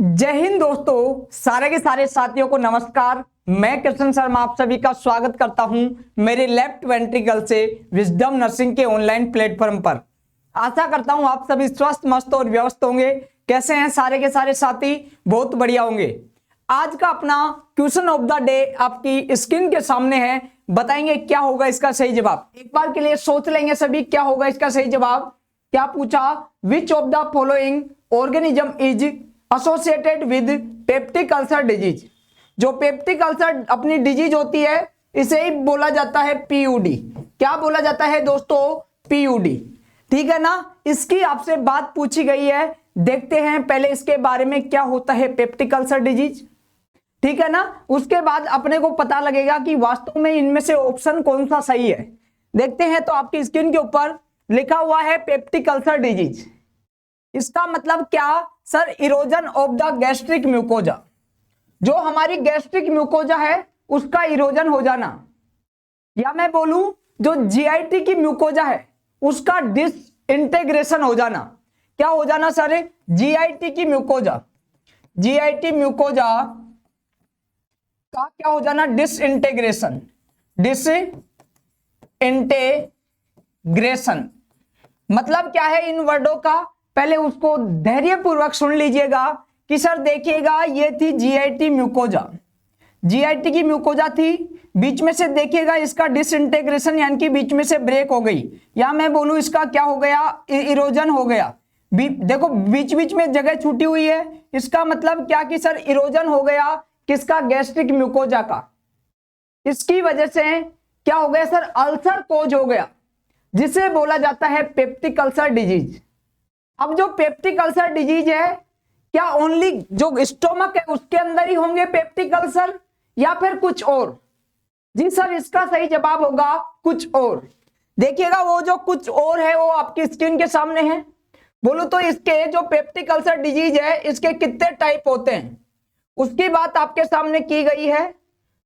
जय हिंद दोस्तों, सारे के सारे साथियों को नमस्कार। मैं कृष्ण शर्मा आप सभी का स्वागत करता हूं मेरे लेफ्ट वेंट्रिकल से विजडम नर्सिंग के ऑनलाइन प्लेटफॉर्म पर। आशा करता हूं आप सभी स्वस्थ मस्त और व्यवस्थ होंगे। कैसे हैं सारे के सारे साथी? बहुत बढ़िया होंगे। आज का अपना क्वेश्चन ऑफ द डे आपकी स्क्रीन के सामने है। बताएंगे क्या होगा इसका सही जवाब। एक बार के लिए सोच लेंगे सभी क्या होगा इसका सही जवाब। क्या पूछा? Which of the following organism is associated with peptic ulcer disease. जो पेप्टिक अल्सर अपनी डिजीज होती है इसे ही बोला जाता है पीयूडी। क्या बोला जाता है दोस्तों? पीयूडी। ठीक है ना। इसकी आपसे बात पूछी गई है। देखते हैं पहले इसके बारे में क्या होता है पेप्टिक अल्सर डिजीज। ठीक है ना। उसके बाद अपने को पता लगेगा कि वास्तव में इनमें से ऑप्शन कौन सा सही है। देखते हैं तो आपकी स्क्रीन के ऊपर लिखा हुआ है पेप्टिक अल्सर डिजीज। इसका मतलब क्या sir? Erosion of the gastric mucosa. जो हमारी गैस्ट्रिक म्यूकोजा है उसका इरोजन हो जाना, या मैं बोलूं जो जीआईटी की म्यूकोजा है उसका डिसइंटीग्रेशन हो जाना। क्या हो जाना सर? जीआईटी की म्यूकोजा, जीआईटी म्यूकोजा का क्या हो जाना? Disintegration, disintegration. मतलब क्या है इन वर्डों का? पहले उसको धैर्यपूर्वक सुन लीजिएगा कि सर देखिएगा ये थी जीआईटी म्यूकोजा, जीआईटी की म्यूकोजा थी। बीच में से देखिएगा इसका डिसइंटीग्रेशन यानी कि बीच में से ब्रेक हो गई, या मैं बोलूं इसका क्या हो गया? इरोजन हो गया। देखो बीच बीच में जगह छूटी हुई है। इसका मतलब क्या कि सर इरोजन हो गया किसका? गैस्ट्रिक म्यूकोजा का। इसकी वजह से क्या हो गया सर? अल्सर कोज हो गया, जिसे बोला जाता है पेप्टिक अल्सर डिजीज। अब जो पेप्टिक अल्सर डिजीज है क्या ओनली जो स्टोमक है उसके अंदर ही होंगे पेप्टिक अल्सर या फिर कुछ और? जी सर इसका सही जवाब होगा कुछ और। देखिएगा वो जो कुछ और है वो आपकी स्क्रीन के सामने है। बोलो तो इसके जो पेप्टिक अल्सर डिजीज है इसके कितने टाइप होते हैं उसकी बात आपके सामने की गई है।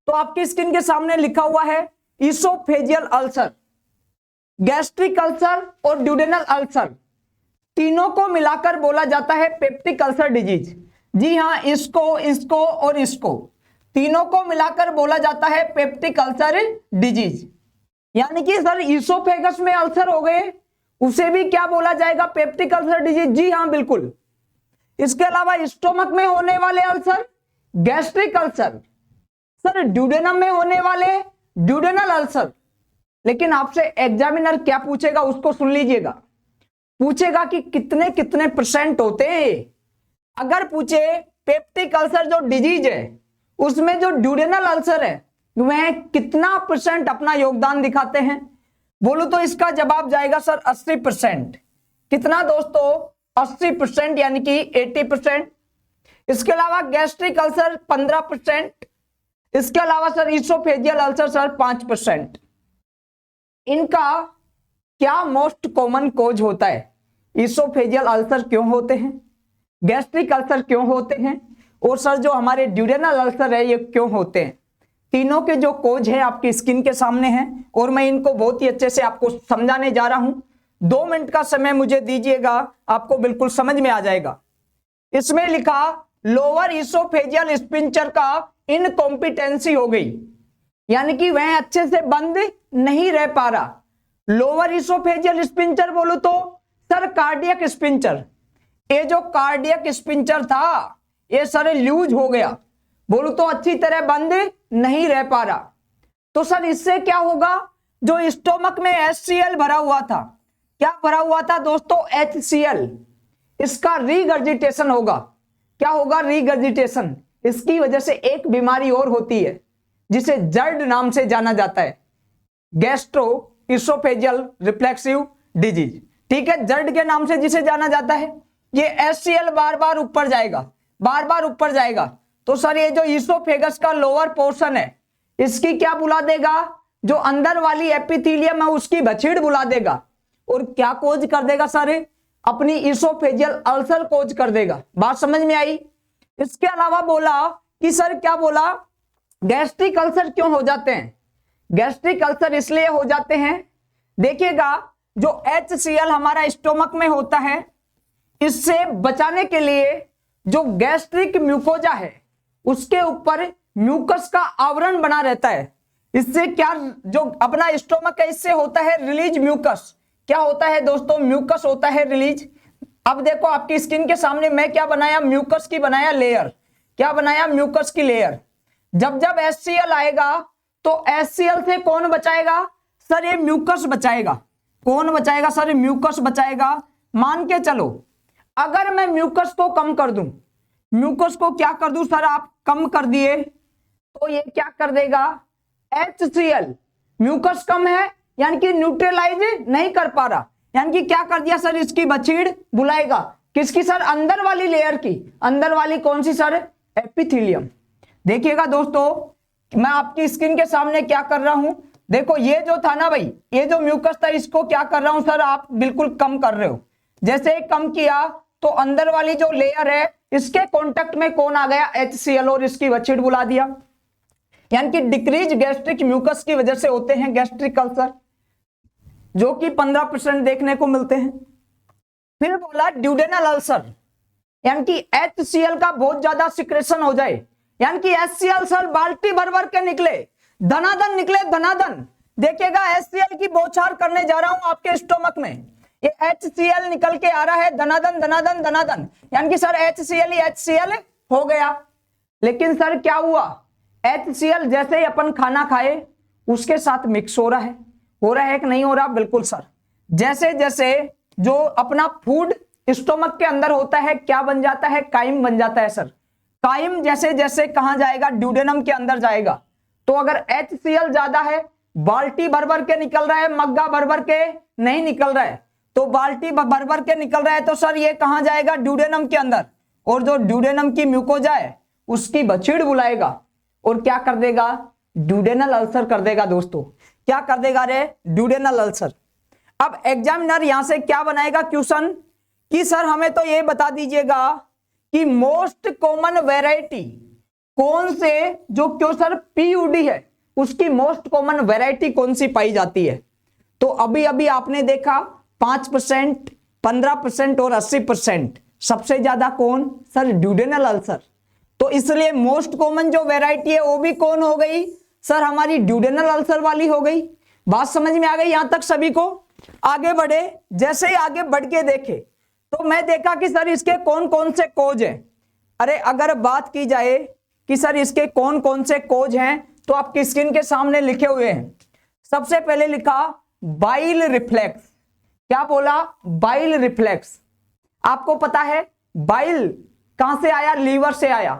तो आपकी स्क्रीन के सामने लिखा हुआ है इसोफेजियल अल्सर, गैस्ट्रिक अल्सर और ड्यूडेनल अल्सर। तीनों को मिलाकर बोला जाता है पेप्टिक अल्सर डिजीज। जी हाँ, इसको और इसको तीनों को मिलाकर बोला जाता है पेप्टिक अल्सर डिजीज। यानी कि सर इसोफेगस में अल्सर हो गए उसे भी क्या बोला जाएगा? Peptic ulcer disease. जी हाँ बिल्कुल। इसके अलावा स्टोमक में होने वाले ulcer gastric ulcer, sir duodenum में होने वाले ड्यूडेनल अल्सर। लेकिन आपसे एग्जामिनर क्या पूछेगा उसको सुन लीजिएगा। पूछेगा कि कितने कितने परसेंट होते हैं। अगर पूछे पेप्टिक अल्सर जो डिजीज है उसमें जो ड्यूडेनल अल्सर है वह कितना परसेंट अपना योगदान दिखाते हैं, बोलो तो इसका जवाब जाएगा सर 80%। कितना दोस्तों? 80% यानी कि 80%। इसके अलावा गैस्ट्रिक अल्सर 15%। इसके अलावा सर इसोफेजियल अल्सर सर 5%। इनका क्या मोस्ट कॉमन कोज होता है? इसोफेजियल अल्सर क्यों होते हैं, गैस्ट्रिक अल्सर क्यों होते हैं, और सर जो हमारे ड्यूडेनल अल्सर है ये क्यों होते हैं? तीनों के जो कोज है आपकी स्क्रीन के सामने हैं और मैं इनको बहुत ही अच्छे से आपको समझाने जा रहा हूं। 2 मिनट का समय मुझे दीजिएगा, आपको बिल्कुल समझ में आ जाएगा। इसमें लिखा लोअर इसोफेजियल स्पिंचर का इनकॉम्पिटेंसी हो गई, यानी कि वह अच्छे से बंद नहीं रह पा रहा। लोअर इसोफेजियल स्पिंचर बोलो तो सर कार्डियक स्पिंचर। ये जो कार्डियक स्पिंचर था ये सर लूज हो गया, बोलो तो अच्छी तरह बंद नहीं रह पा रहा। तो सर इससे क्या होगा? जो स्टोमक में HCl भरा हुआ था, क्या भरा हुआ था दोस्तों? HCl। इसका रीगर्जिटेशन होगा। क्या होगा? रीगर्जिटेशन। इसकी वजह से एक बीमारी और होती है जिसे जर्ड नाम से जाना जाता है, गैस्ट्रो इसोफेजियल रिफ्लेक्सिव डिजीज। ठीक है, जर्ड के नाम से जिसे जाना जाता है। ये HCl बार बार ऊपर जाएगा, बार बार ऊपर जाएगा। तो सर ये जो इसोफेगस का लोअर पोर्शन है इसकी क्या बुला देगा? जो अंदर वाली एपिथेलियम है उसकी बछीड़ बुला देगा और क्या कोज कर देगा सर? अपनी इसोफेजियल अल्सर कोज कर देगा। बात समझ में आई? इसके अलावा बोला कि सर क्या बोला? गैस्ट्रिक अल्सर क्यों हो जाते हैं? गैस्ट्रिक अल्सर इसलिए हो जाते हैं, देखिएगा जो HCl हमारा स्टोमक में होता है इससे बचाने के लिए जो गैस्ट्रिक म्यूकोजा है उसके ऊपर म्यूकस का आवरण बना रहता है। इससे क्या, जो अपना स्टोमक है इससे होता है रिलीज म्यूकस। क्या होता है दोस्तों? म्यूकस होता है रिलीज। अब देखो आपकी स्किन के सामने मैं क्या बनाया, म्यूकस की बनाया लेयर। क्या बनाया? म्यूकस की लेयर। जब जब HCl आएगा तो HCl से कौन बचाएगा सर? ये म्यूकस बचाएगा। कौन बचाएगा सर? म्यूकस बचाएगा। मान के चलो अगर मैं म्यूकस को कम कर दूं, म्यूकस को क्या कर दूं सर? आप कम कर दिए तो ये क्या कर देगा? HCl, म्यूकस कम है यानी कि न्यूट्रलाइज नहीं कर पा रहा, यानी कि क्या कर दिया सर? इसकी बछीड़ बुलाएगा। किसकी सर? अंदर वाली लेयर की। अंदर वाली कौन सी सर? एपिथेलियम। देखिएगा दोस्तों मैं आपकी स्किन के सामने क्या कर रहा हूं, देखो ये जो था ना भाई, ये जो म्यूकस था इसको क्या कर रहा हूं सर? आप बिल्कुल कम कर रहे हो। जैसे कम किया तो अंदर वाली जो लेयर है इसके कांटेक्ट में कौन आ गया? HCl, और इसकी बछीड़ बुला दिया। यानी कि डिक्रीज गैस्ट्रिक म्यूकस की वजह से होते हैं गैस्ट्रिक अल्सर, जो कि 15% देखने को मिलते हैं। फिर बोला ड्यूडेनल अल्सर, यानी कि HCl का बहुत ज्यादा सिक्रेशन हो जाए, यानी कि HCl सर बाल्टी भर भर के निकले, धनाधन निकले, धनाधन। देखिएगा HCl की बौछार करने जा रहा हूं आपके स्टोमक में, ये HCl निकल के आ रहा है, धनाधन धनाधन धनाधन, यानी कि सर HCl ही HCl हो गया। लेकिन सर क्या हुआ? HCl जैसे ही अपन खाना खाए उसके साथ मिक्स हो रहा है कि नहीं हो रहा? बिल्कुल सर। जैसे जैसे जो अपना फूड स्टोमक के अंदर होता है क्या बन जाता है? काइम बन जाता है सर। काइम जैसे जैसे कहां जाएगा? ड्यूडेनम के अंदर जाएगा। तो अगर HCl ज्यादा है, बाल्टी भर भर के निकल रहा है, मग्गा भर भर के नहीं निकल रहा है, तो बाल्टी भर भर के निकल रहा है तो सर ये कहां जाएगा? ड्यूडेनम के अंदर। और जो ड्यूडेनम की म्यूकोजा है उसकी बछीड़ बुलाएगा और क्या कर देगा? ड्यूडेनल अल्सर कर देगा दोस्तों। क्या कर देगा रे? Duodenal ulcer. अब एग्जामिनर यहां से क्या बनाएगा क्वेश्चन कि सर हमें तो ये बता दीजिएगा कि मोस्ट कॉमन वेराइटी कौन से, जो क्यों सर PUD है उसकी मोस्ट कॉमन वेराइटी कौन सी पाई जाती है? तो अभी अभी आपने देखा 5%, 15% और 80%। सबसे ज्यादा कौन सर? Duodenal ulcer. तो इसलिए मोस्ट कॉमन जो वेराइटी है वो भी कौन हो गई सर? हमारी ड्यूडेनल अल्सर वाली हो गई। बात समझ में आ गई यहां तक सभी को? आगे बढ़े, जैसे ही आगे बढ़ के देखे तो मैं देखा कि सर इसके कौन कौन से कोज हैं। अरे अगर बात की जाए कि सर इसके कौन कौन से कोज हैं तो आपकी स्क्रीन के सामने लिखे हुए हैं। सबसे पहले लिखा बाइल रिफ्लेक्स। क्या बोला? Bile reflex. आपको पता है बाइल कहां से आया? लीवर से आया।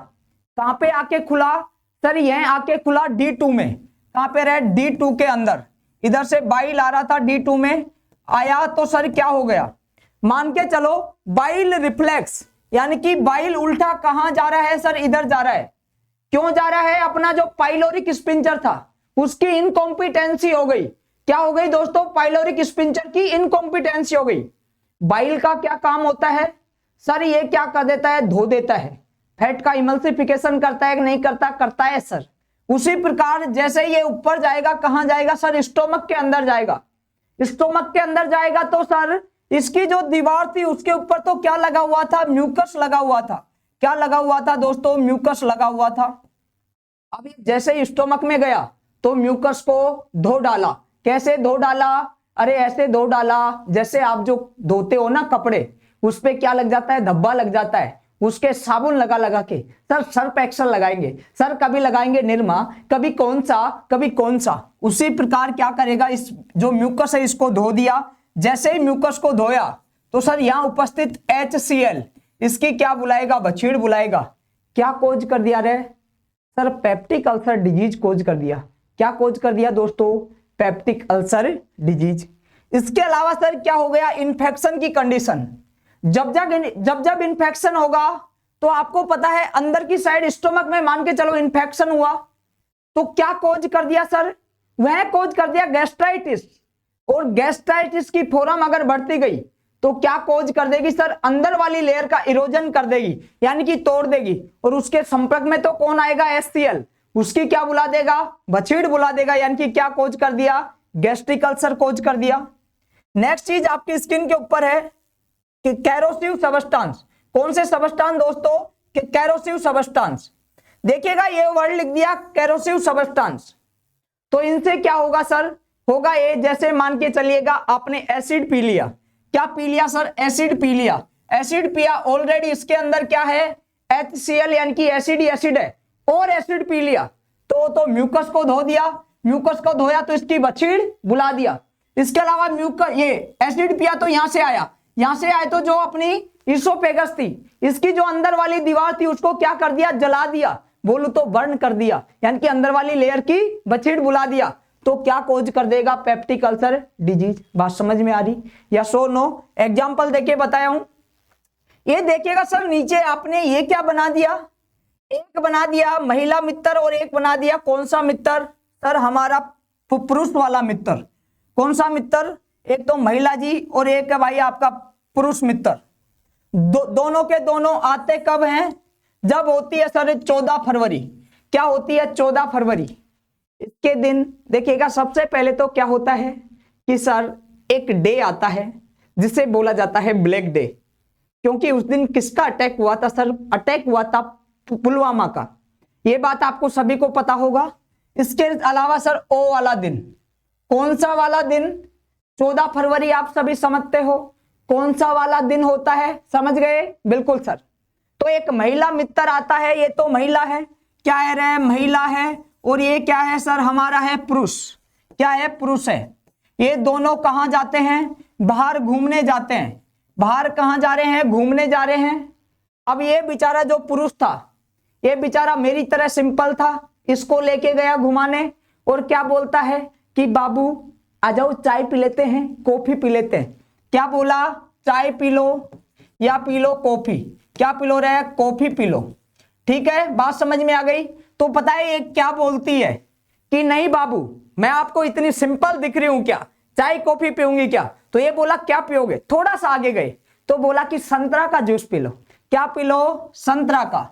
कहां पे आके खुला सर? यह आके खुला D2 में। कहां पे रहे? D2 के अंदर। इधर से बाइल आ रहा था, D2 में आया तो सर क्या हो गया? मान के चलो बाइल रिफ्लेक्स, यानी कि बाइल उल्टा कहां जा रहा है सर? इधर जा रहा है। क्यों जा रहा है? अपना जो पाइलोरिक स्पिंचर था उसकी इनकॉम्पिटेंसी हो गई। क्या हो गई दोस्तों? पाइलोरिक स्पिंचर की इनकॉम्पिटेंसी हो गई। बाइल का क्या काम होता है सर? ये क्या कर देता है? धो देता है। फैट का इमल्सिफिकेशन करता है कि नहीं करता? करता है सर। उसी प्रकार जैसे ये ऊपर जाएगा, कहां जाएगा सर? स्टोमक के अंदर जाएगा। स्टोमक के अंदर जाएगा तो सर इसकी जो दीवार थी उसके ऊपर तो क्या लगा हुआ था? म्यूकस लगा हुआ था। क्या लगा हुआ था दोस्तों? म्यूकस लगा हुआ था। अब जैसे ही स्टोमक में गया तो म्यूकस को धो डाला। कैसे धो डाला? अरे ऐसे धो डाला जैसे आप जो धोते हो ना कपड़े, उस पे क्या लग जाता है? धब्बा लग जाता है। उसके साबुन लगा लगा के सर सर्फ एक्सल लगाएंगे सर, कभी लगाएंगे निरमा, कभी कौन सा। उसी प्रकार क्या करेगा? इस जो म्यूकस है इसको धो दिया। जैसे ही म्यूकस को धोया तो सर यहां उपस्थित HCl इसकी क्या बुलाएगा? बछीड़ बुलाएगा। क्या कोज कर दिया रे sir? Peptic ulcer disease cause कर दिया। क्या कोज कर दिया दोस्तों? Peptic ulcer disease. इसके अलावा सर क्या हो गया? इन्फेक्शन की कंडीशन। जब जब इन्फेक्शन होगा तो आपको पता है अंदर की साइड स्टोमक में मान के चलो इन्फेक्शन हुआ तो क्या कोज कर दिया सर? वह कोज कर दिया गैस्ट्राइटिस। और गैस्ट्राइटिस की फॉर्म अगर बढ़ती गई तो क्या कोज कर देगी सर? अंदर वाली लेयर का इरोजन कर देगी, यानी कि तोड़ देगी। और उसके संपर्क में तो कौन आएगा? HCl। उसकी क्या बुला देगा? बछीड़ बुला देगा। यानी कि क्या कोज कर दिया? गैस्ट्रिक अल्सर कोज कर दिया। नेक्स्ट चीज आपकी स्किन के ऊपर है कि कैरोसिव सबस्टांस। कौन से सबस्टांस दोस्तों? कैरोसिव सबस्टांस। देखिएगा ये वर्ड लिख दिया कैरोसिव सबस्टांस, तो इनसे क्या होगा सर, होगा ये जैसे मान के चलिएगा आपने एसिड पी लिया, क्या पी लिया सर, एसिड पी लिया, एसिड पिया ऑलरेडी, इसके अंदर क्या है HCl यानी कि एसिड ही एसिड है, और एसिड पी लिया तो म्यूकस को धो दिया, म्यूकस को धोया तो इसकी बछीड़ बुला दिया। इसके अलावा म्यूकस ये एसिड पिया तो यहां से आया, यहां से आए तो जो अपनी इसोफेगस थी इसकी जो अंदर वाली दीवार थी उसको क्या कर दिया, जला दिया, बोलू तो बर्न कर दिया, यानी कि अंदर वाली लेयर की बछीड़ बुला दिया, तो क्या कोज कर देगा, पेप्टिक अल्सर डिजीज। बात समझ में आ रही या सो नो? एग्जाम्पल देके बताया हूं। ये देखिएगा सर नीचे आपने ये क्या बना दिया, एक बना दिया महिला मित्र और एक बना दिया कौन सा मित्र सर, हमारा पुरुष वाला मित्र। कौन सा मित्र, एक तो महिला जी और एक है भाई आपका पुरुष मित्र। दोनों के दोनों आते कब हैं, जब होती है सर 14 फरवरी। क्या होती है 14 फरवरी, इसके दिन देखिएगा सबसे पहले तो क्या होता है कि सर एक डे आता है जिसे बोला जाता है ब्लैक डे, क्योंकि उस दिन किसका अटैक हुआ था सर, अटैक हुआ था पुलवामा का, ये बात आपको सभी को पता होगा। इसके अलावा सर ओ वाला दिन, कौन सा वाला दिन, 14 फरवरी आप सभी समझते हो कौन सा वाला दिन होता है, समझ गए? बिल्कुल सर। तो एक महिला मित्र आता है, ये तो महिला है, क्या है रे, महिला है, और ये क्या है सर, हमारा है पुरुष, क्या है, पुरुष है। ये दोनों कहां जाते हैं, बाहर घूमने जाते हैं। बाहर कहां जा रहे हैं, घूमने जा रहे हैं। अब ये बेचारा जो पुरुष था, ये बेचारा मेरी तरह सिंपल था, इसको लेके गया घुमाने और क्या बोलता है कि बाबू आ जाओ चाय पी लेते हैं, कॉफी पी लेते हैं। क्या बोला, चाय पी लो या पी लो कॉफी, क्या पी लो रे, कॉफी पी लो, ठीक है, बात समझ में आ गई। तो पता है ये क्या बोलती है कि नहीं बाबू मैं आपको इतनी सिंपल दिख रही हूं क्या, चाय कॉफी पीऊंगी क्या, तो ये बोला क्या पियोगे, थोड़ा सा आगे गए तो बोला कि संतरा का जूस पी लो, क्या पी लो, संतरा का,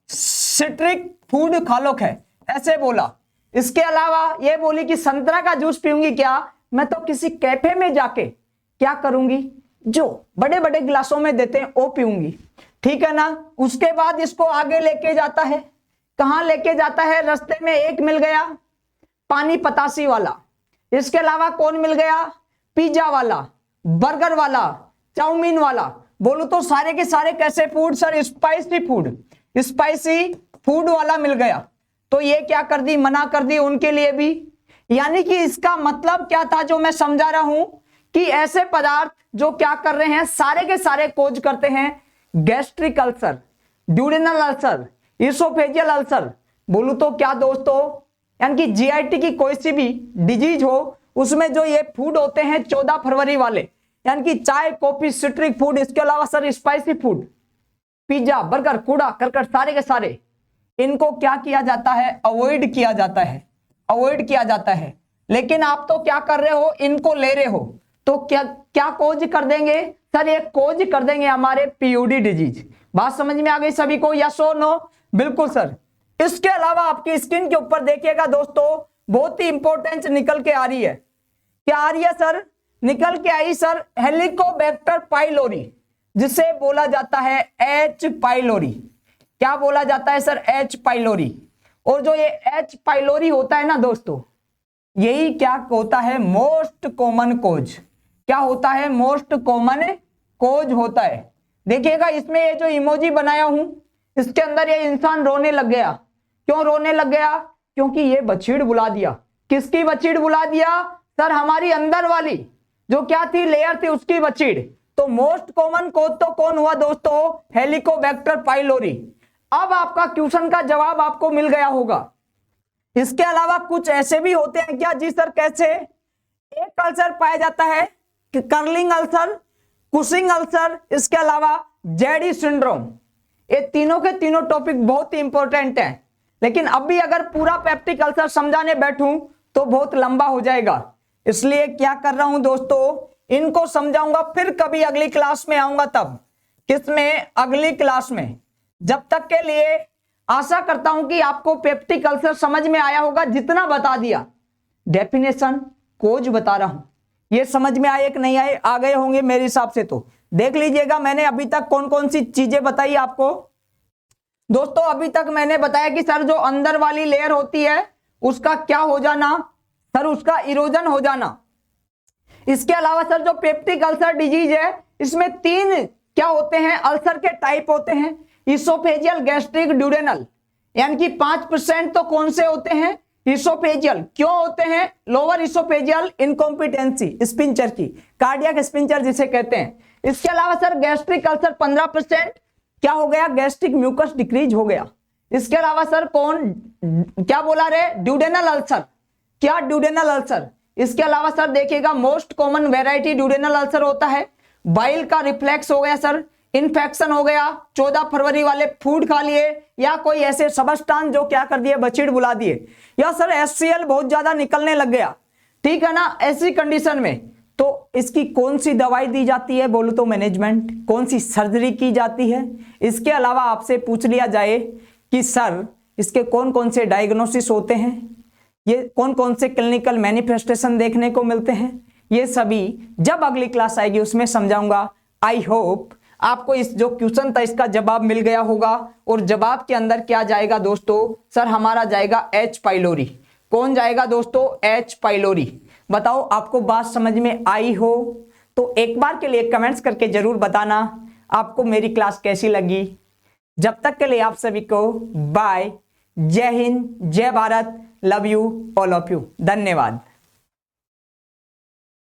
सिट्रिक फूड खा लो है, ऐसे बोला। इसके अलावा ये बोली कि संतरा का जूस पीऊंगी क्या, मैं तो किसी कैफे में जाके क्या करूंगी, जो बड़े बड़े गिलासों में देते हैं वो पीऊंगी, ठीक है ना। उसके बाद इसको आगे लेके जाता है, कहां लेके जाता है, रास्ते में एक मिल गया पानी पतासी वाला, इसके अलावा कौन मिल गया, पिज्जा वाला, बर्गर वाला, चाउमीन वाला, बोलू तो सारे के सारे कैसे food sir, spicy food, spicy food वाला मिल गया। तो ये क्या कर दी, मना कर दी उनके लिए भी। यानी कि इसका मतलब क्या था जो मैं समझा रहा हूं कि ऐसे पदार्थ जो क्या कर रहे हैं, सारे के सारे कोज करते हैं gastric ulcer, duodenal ulcer, oesophageal ulcer, बोलू तो क्या दोस्तों, यानी कि जीआईटी की कोई सी भी डिजीज हो उसमें जो ये फूड होते हैं 14 फरवरी वाले, यानी कि चाय कॉफी सिट्रिक फूड, इसके अलावा sir spicy food, pizza burger कूड़ा करकट, सारे के सारे इनको क्या किया जाता है, अवॉइड किया जाता है, अवॉइड किया जाता है। लेकिन आप तो क्या कर रहे हो, इनको ले रहे हो, तो क्या क्या कोज कर देंगे सर, ये कोज कर देंगे हमारे पीयूडी डिजीज। बात समझ में आ गई सभी को, यस और नो? बिल्कुल सर। इसके अलावा आपकी स्किन के ऊपर देखिएगा दोस्तों, बहुत ही इंपॉर्टेंट निकल के आ रही है, क्या आ रही है सर, निकल के आई सर हेलिकोबैक्टर पाइलोरी, जिसे बोला जाता है एच पाइलोरी। क्या बोला जाता है सर, एच पाइलोरी। और जो ये एच पाइलोरी होता है ना दोस्तों, यही क्या होता है, मोस्ट कॉमन कोज। क्या होता है, मोस्ट कॉमन कोज होता है। देखिएगा इसमें ये जो इमोजी बनाया हूं, इसके अंदर ये इंसान रोने लग गया। क्यों रोने लग गया, क्योंकि ये बछीड़ बुला दिया। किसकी बछीड़ बुला दिया सर, हमारी अंदर वाली जो क्या थी, लेयर थी, उसकी बछीड़। तो मोस्ट कॉमन कोज तो कौन हुआ दोस्तों, हेलिकोबैक्टर पाइलोरी। अब आपका क्वेश्चन का जवाब आपको मिल गया होगा। इसके अलावा कुछ ऐसे भी होते हैं क्या जी सर, कैसे, एक अल्सर पाया जाता है कर्लिंग अल्सर, कुशिंग अल्सर, इसके अलावा जेडी सिंड्रोम। ये तीनों के तीनों टॉपिक बहुत ही इंपॉर्टेंट हैं, लेकिन अभी अगर पूरा पेप्टिक अल्सर समझाने बैठूं तो बहुत लंबा हो जाएगा, इसलिए क्या कर रहा हूं दोस्तों, इनको समझाऊंगा, फिर कभी अगली क्लास में आऊंगा, तब किसमें, अगली क्लास में। जब तक के लिए आशा करता हूं कि आपको पेप्टिक अल्सर समझ में आया होगा, जितना बता दिया, डेफिनेशन कोज बता रहा हूं, ये समझ में आए कि नहीं आए, आ गए होंगे मेरे हिसाब से। तो देख लीजिएगा मैंने अभी तक कौन कौन सी चीजें बताई आपको। दोस्तों अभी तक मैंने बताया कि सर जो अंदर वाली लेयर होती है उसका क्या हो जाना, सर उसका इरोजन हो जाना। इसके अलावा सर जो पेप्टिक अल्सर डिजीज है इसमें 3 क्या होते हैं, अल्सर के टाइप होते हैं, इसोफेजियल, गैस्ट्रिक, ड्यूडेनल। यानी कि 5% तो कौन से होते हैं, इसोफेजियल। क्यों होते हैं, लोअर इसोफेजियल इनकॉम्पिटेंसी स्पिंचर की, कार्डियक स्पिंचर जिसे कहते हैं। इसके अलावा सर गैस्ट्रिक अल्सर 15% क्या हो गया, गैस्ट्रिक म्यूकस डिक्रीज हो गया। इसके अलावा सर कौन क्या बोला रे, ड्यूडेनल अल्सर, क्या ड्यूडेनल अल्सर। इसके अलावा सर देखिएगा most common variety duodenal ulcer होता है, बाइल का रिफ्लेक्स हो गया सर, इन्फेक्शन हो गया, 14 फरवरी वाले फूड खा लिए या कोई ऐसे सबस्टांस जो क्या कर दिए, बचीड़ बुला दिए, या सर HCl बहुत ज्यादा निकलने लग गया, ठीक है ना। ऐसी कंडीशन में तो इसकी कौन सी दवाई दी जाती है, बोलो तो मैनेजमेंट, कौन सी सर्जरी की जाती है। इसके अलावा आपसे पूछ लिया जाए कि सर इसके कौन कौन से डायग्नोसिस होते हैं, ये कौन कौन से क्लिनिकल मैनिफेस्टेशन देखने को मिलते हैं, ये सभी जब अगली क्लास आएगी उसमें समझाऊंगा। आई होप आपको इस जो क्वेश्चन था इसका जवाब मिल गया होगा। और जवाब के अंदर क्या जाएगा दोस्तों, सर हमारा जाएगा H पाइलोरी। कौन जाएगा दोस्तों, H पाइलोरी। बताओ आपको बात समझ में आई हो तो एक बार के लिए कमेंट्स करके जरूर बताना आपको मेरी क्लास कैसी लगी। जब तक के लिए आप सभी को बाय, जय हिंद, जय Bharat, love you all of you, धन्यवाद।